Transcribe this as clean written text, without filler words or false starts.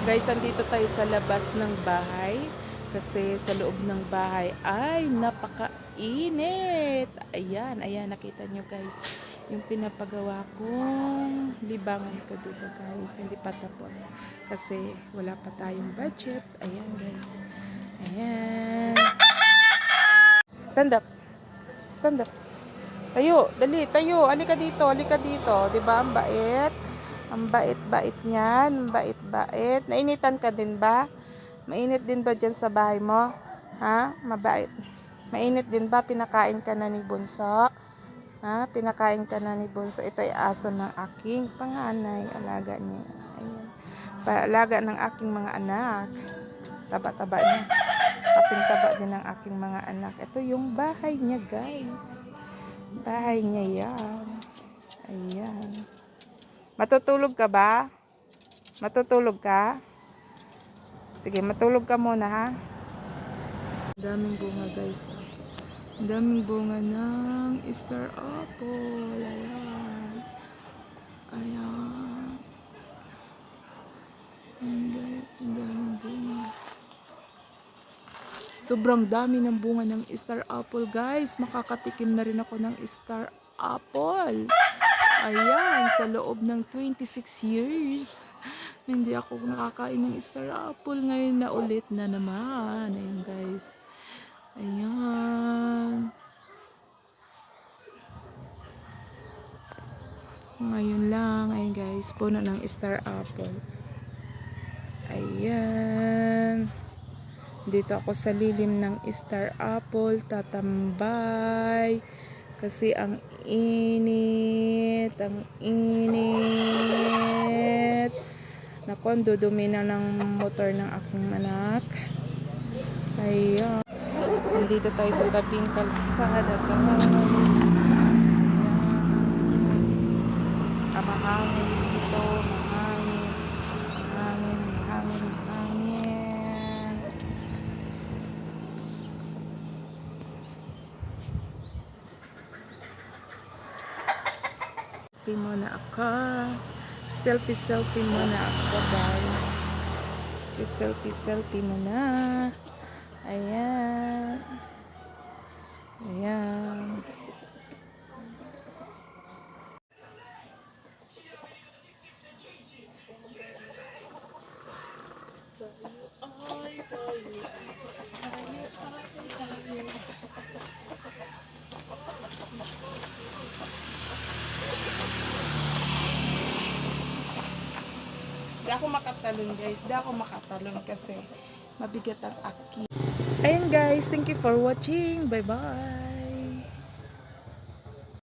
Guys, andito tayo sa labas ng bahay kasi sa loob ng bahay ay napakainit. Ayan, ayan, nakita nyo guys yung pinapagawa kong libangan ko dito guys. Hindi pa tapos kasi wala pa tayong budget. Ayan guys. Ayan. Stand up. Stand up. Tayo, dali, tayo. Alika dito, alika dito. 'Di ba? Ang bait. Ang bait-bait niyan. Ang bait-bait. Nainitan ka din ba? Mainit din ba dyan sa bahay mo? Ha? Mabait. Mainit din ba? Pinakain ka na ni Bunso? Ha? Pinakain ka na ni Bunso. Ito ay aso ng aking panganay. Alaga niya. Ayan. Alaga ng aking mga anak. Taba-taba niya. Kasing taba din ng aking mga anak. Ito yung bahay niya guys. Bahay niya yan. Ayan. Matutulog ka ba? Matutulog ka? Sige, matulog ka muna ha. Ang daming bunga guys. Ang daming bunga ng star apple. Ayan. Ayan. Ayan guys, ang daming bunga. Sobrang dami ng bunga ng star apple guys. Makakatikim na rin ako ng star apple. Ayan, sa loob ng 26 years. Hindi ako nakakain ng star apple. Ngayon na ulit na naman. Ayan guys. Ayan. Ngayon lang. Ayan guys. Puno ng star apple. Ayan. Dito ako sa lilim ng star apple. Tatambay. Kasi ang init. Ang init. Naku, dudumi na ng motor ng aking anak. Ayan. Nandito tayo sa tabing kalsada guys. Ayan. Mahangin dito. Mahangin. Mahangin. Mahangin. Mahangin. Selfie muna ako. Selfie muna ako guys. Selfie muna. Ayan. Ayan. Di ako makatalon guys. Di ako makatalon kasi mabigat ang aki. Ayun guys. Thank you for watching. Bye bye.